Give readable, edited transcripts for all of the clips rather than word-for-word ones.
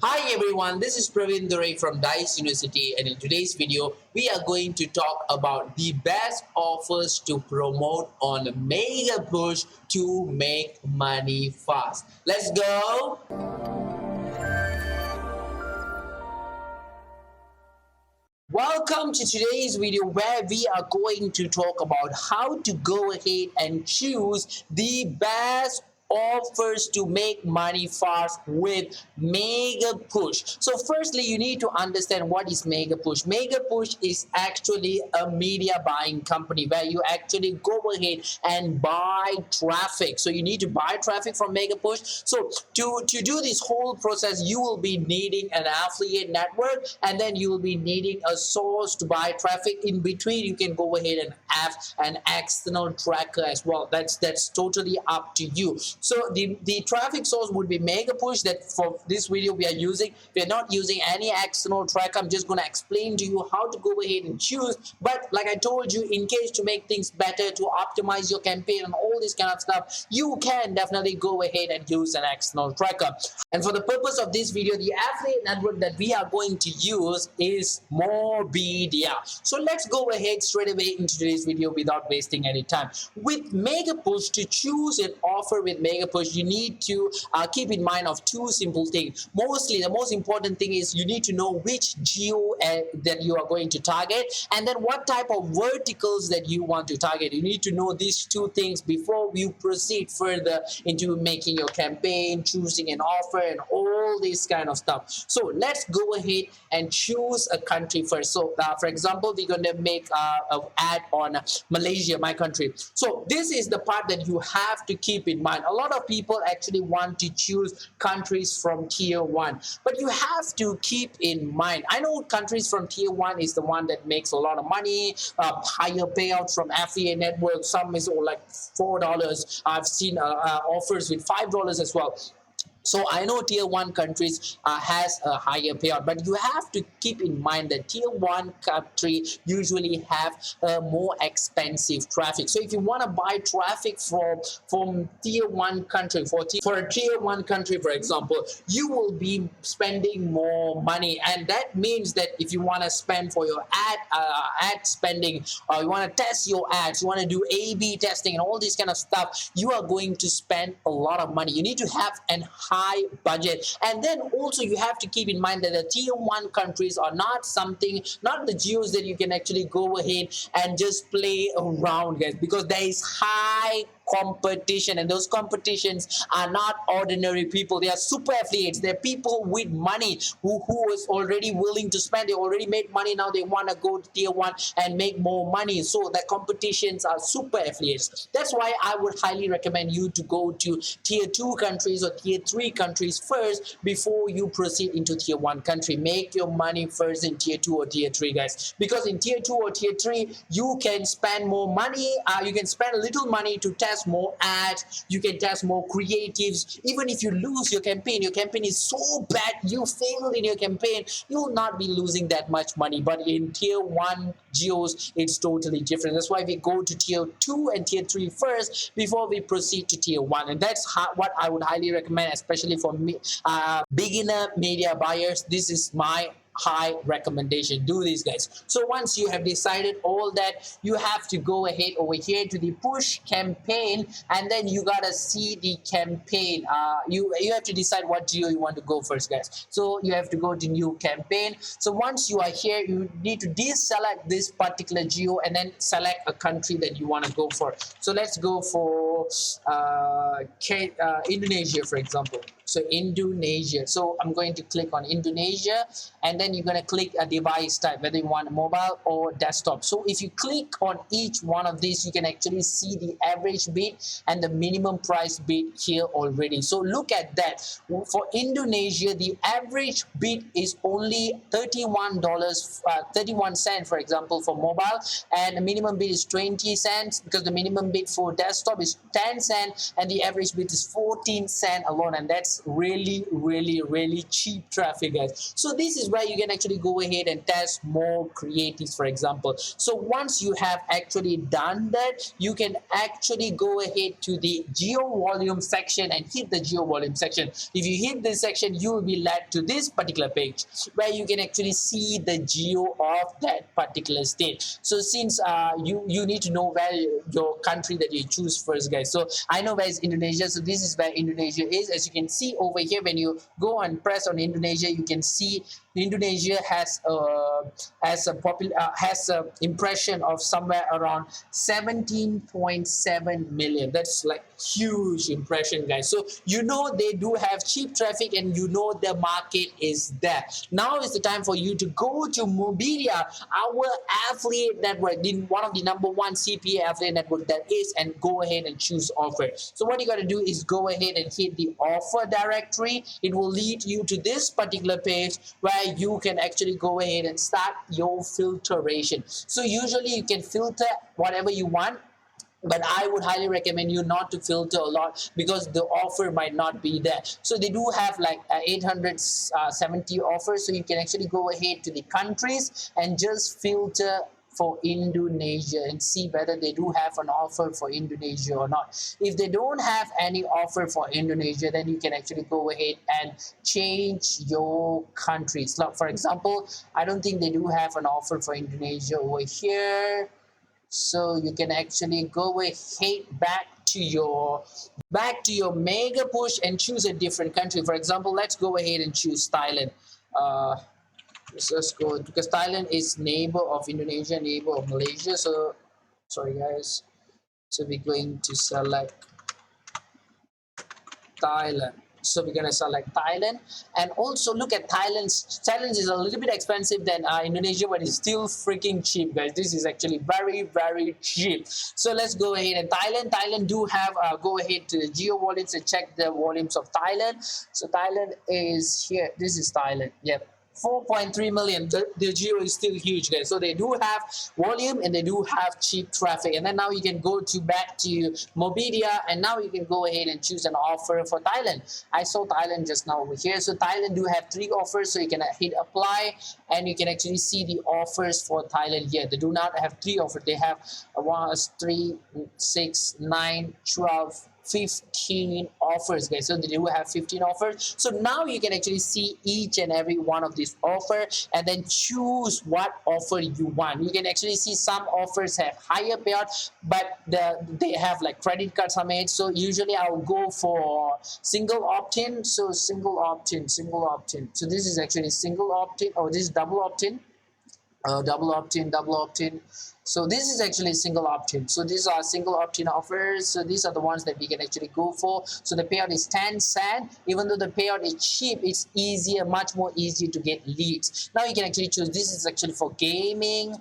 Hi everyone, this is Praveen Durai from Dice University, and in today's video we are going to talk about the best offers to promote on Megapush to make money fast. Let's go! Welcome to today's video where we are going to talk about how to go ahead and choose the best offers to make money fast with Mega Push. So firstly, you need to understand what is Mega Push. Mega Push is actually a media buying company where you actually go ahead and buy traffic. So you need to buy traffic from Mega Push. So to do this whole process, you will be needing an affiliate network, and then you will be needing a source to buy traffic. In between, you can go ahead and have an external tracker as well. That's totally up to you. So the traffic source would be Megapush. That for this video we are using. We are not using any external tracker. I'm just going to explain to you how to go ahead and choose. But like I told you, in case to make things better, to optimize your campaign and all this kind of stuff, you can definitely go ahead and use an external tracker. And for the purpose of this video, the affiliate network that we are going to use is Morbidia. So let's go ahead straight away into today's video without wasting any time. With Megapush, to choose an offer with Megapush, you need to keep in mind of two simple things. Mostly, the most important thing is you need to know which geo that you are going to target, and then what type of verticals that you want to target. You need to know these two things before you proceed further into making your campaign, choosing an offer, and all this kind of stuff. So let's go ahead and choose a country first. So for example, we're going to make an ad on Malaysia, my country. So this is the part that you have to keep in mind. A lot of people actually want to choose countries from tier 1, but you have to keep in mind, I know countries from tier 1 is the one that makes a lot of money, higher payouts from affiliate network. Some is like $4. I've seen offers with $5 as well. So I know tier 1 countries has a higher payout, but you have to keep in mind that tier 1 country usually have more expensive traffic. So if you want to buy traffic from tier 1 country, for a tier 1 country, for example, you will be spending more money, and that means that if you want to spend for your ad spending, you want to test your ads, you want to do A/B testing and all this kind of stuff, you are going to spend a lot of money. You need to have an high budget. And then also you have to keep in mind that the tier 1 countries are not the geos that you can actually go ahead and just play around, guys, because there is high competition, and those competitions are not ordinary people. They are super affiliates. They're people with money who is already willing to spend. They already made money. Now they want to go to tier 1 and make more money. So the competitions are super affiliates. That's why I would highly recommend you to go to tier 2 countries or tier 3 countries first before you proceed into tier 1 country. Make your money first in tier 2 or tier 3, guys, because in tier 2 or tier 3 you can spend more money. You can spend a little money to test more ads, you can test more creatives. Even if you lose your campaign is so bad, you failed in your campaign, you will not be losing that much money. But in tier 1 geos, it's totally different. That's why we go to tier 2 and tier 3 first before we proceed to tier 1. And that's what I would highly recommend, especially for beginner media buyers. This is my high recommendation. Do this, guys. So once you have decided all that, you have to go ahead over here to the push campaign, and then you gotta see the campaign. You have to decide what geo you want to go first, guys. So you have to go to new campaign. So once you are here, you need to deselect this particular geo and then select a country that you want to go for. So let's go for Indonesia, for example. So Indonesia. So I'm going to click on Indonesia, and then you're going to click a device type, whether you want mobile or desktop. So if you click on each one of these, you can actually see the average bid and the minimum price bid here already. So look at that. For Indonesia, the average bid is only $31, 31 cents, for example, for mobile, and the minimum bid is 20 cents because the minimum bid for desktop is 10 cents and the average bid is 14 cents alone, and that's really cheap traffic, guys. So this is where you can actually go ahead and test more creatives, for example. So once you have actually done that, you can actually go ahead to the geo volume section and hit the geo volume section. If you hit this section, you will be led to this particular page where you can actually see the geo of that particular state. So since you need to know where your country that you choose first, guys. So I know where is Indonesia, so this is where Indonesia is. As you can see over here, when you go and press on Indonesia, you can see Indonesia has a impression of somewhere around 17.7 million. That's like huge impression, guys. So you know they do have cheap traffic, and you know the market is there. Now is the time for you to go to Mobilia, our affiliate network, one of the number one CPA affiliate network that is, and go ahead and choose offer. So what you got to do is go ahead and hit the offer directory. It will lead you to this particular page where you can actually go ahead and start your filtration. So usually you can filter whatever you want, but I would highly recommend you not to filter a lot because the offer might not be there. So they do have like 870 offers, so you can actually go ahead to the countries and just filter for Indonesia and see whether they do have an offer for Indonesia or not. If they don't have any offer for Indonesia, then you can actually go ahead and change your countries. Like for example, I don't think they do have an offer for Indonesia over here. So you can actually go ahead back to your Megapush and choose a different country. For example, let's go ahead and choose Thailand. Let's just go, because Thailand is neighbor of Indonesia, neighbor of Malaysia. So sorry guys. So we're going to select Thailand. So we're gonna select Thailand, and also look at Thailand is a little bit expensive than Indonesia, but it's still freaking cheap, guys. This is actually very, very cheap. So let's go ahead and Thailand do have go ahead to the geo volumes and check the volumes of Thailand. So Thailand is here. This is Thailand. Yep. 4.3 million. The geo is still huge, guys. So they do have volume and they do have cheap traffic. And then now you can go back to Mobilia, and now you can go ahead and choose an offer for Thailand. I saw Thailand just now over here. So Thailand do have 3 offers, so you can hit apply, and you can actually see the offers for Thailand here. They do not have 3 offers. They have 1, 3, 6, 9, 12, 15 offers, guys. So they do have 15 offers. So now you can actually see each and every one of these offers and then choose what offer you want. You can actually see some offers have higher payout, but they have like credit cards on it. So usually I'll go for single opt-in. So single opt-in. So this is actually single opt-in. Oh, this is double opt-in. Double opt-in. So this is actually single opt-in. So these are single opt-in offers. So these are the ones that we can actually go for. So the payout is 10 cents. Even though the payout is cheap, it's easier, much more easier to get leads. Now you can actually choose. This is actually for gaming.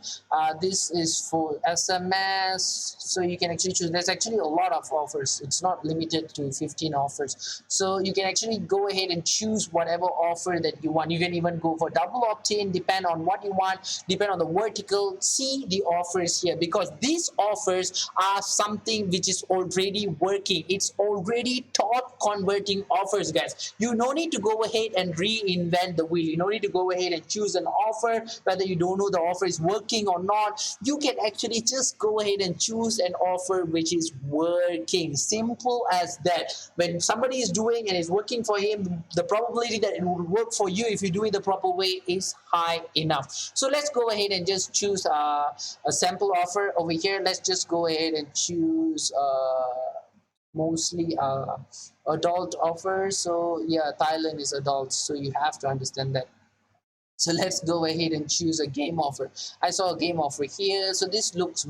This is for SMS. So you can actually choose. There's actually a lot of offers. It's not limited to 15 offers. So you can actually go ahead and choose whatever offer that you want. You can even go for double opt-in, depend on what you want, depend on the vertical. See the offers here, because these offers are something which is already working. It's already top converting offers, guys. You no need to go ahead and reinvent the wheel. You no need to go ahead and choose an offer whether you don't know the offer is working or not. You can actually just go ahead and choose an offer which is working. Simple as that. When somebody is doing and it's working for him, the probability that it will work for you if you do it the proper way is high enough. So let's go ahead and just choose a sample offer over here. Let's just go ahead and choose mostly adult offer. So yeah, Thailand is adult, so you have to understand that. So let's go ahead and choose a game offer. I saw a game offer here. So this looks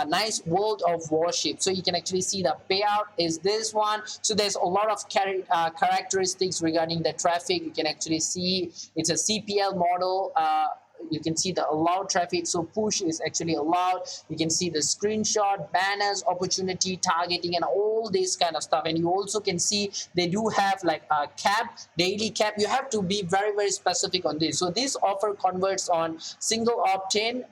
nice, World of Warship. So you can actually see the payout is this one. So there's a lot of characteristics regarding the traffic. You can actually see it's a CPL model. You can see the allowed traffic. So push is actually allowed. You can see the screenshot, banners, opportunity, targeting, and all this kind of stuff. And you also can see they do have like a cap, daily cap. You have to be very, very specific on this. So this offer converts on single opt-in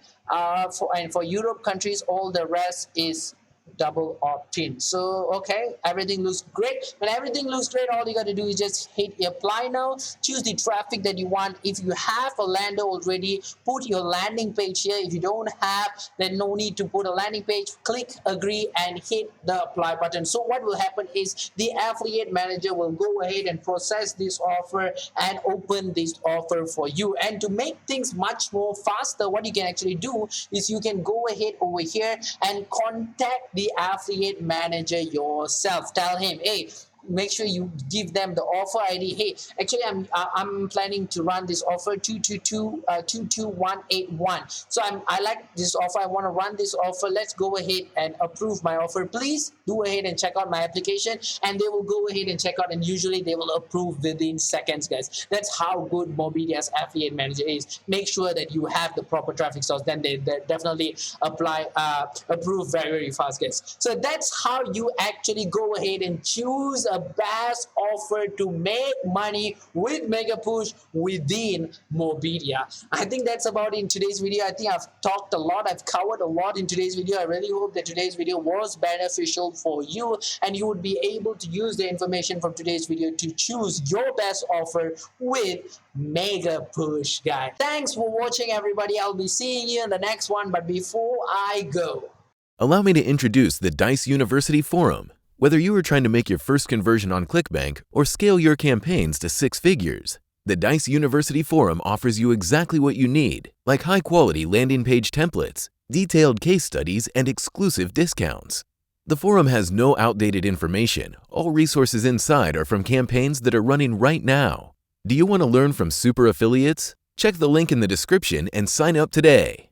for Europe countries. All the rest is double opt-in. So okay, everything looks great. When everything looks great, all you got to do is just hit apply now, choose the traffic that you want. If you have a lander already, put your landing page here. If you don't have, then no need to put a landing page. Click agree and hit the apply button. So what will happen is the affiliate manager will go ahead and process this offer and open this offer for you. And to make things much more faster, what you can actually do is you can go ahead over here and contact the affiliate manager yourself. Tell him, hey, make sure you give them the offer ID. Hey, actually, I'm planning to run this offer 22181. So I like this offer. I want to run this offer. Let's go ahead and approve my offer. Please do ahead and check out my application, and they will go ahead and check out. And usually they will approve within seconds, guys. That's how good Mobedia's affiliate manager is. Make sure that you have the proper traffic source. Then they definitely approve very fast, guys. So that's how you actually go ahead and choose a best offer to make money with Megapush within Mobedia. I think that's about it in today's video. I think I've talked a lot. I've covered a lot in today's video. I really hope that today's video was beneficial for you and you would be able to use the information from today's video to choose your best offer with Megapush, guys. Thanks for watching, everybody. I'll be seeing you in the next one. But before I go, allow me to introduce the Dice University Forum. Whether you are trying to make your first conversion on ClickBank or scale your campaigns to 6 figures, the Dice University Forum offers you exactly what you need, like high-quality landing page templates, detailed case studies, and exclusive discounts. The forum has no outdated information. All resources inside are from campaigns that are running right now. Do you want to learn from super affiliates? Check the link in the description and sign up today.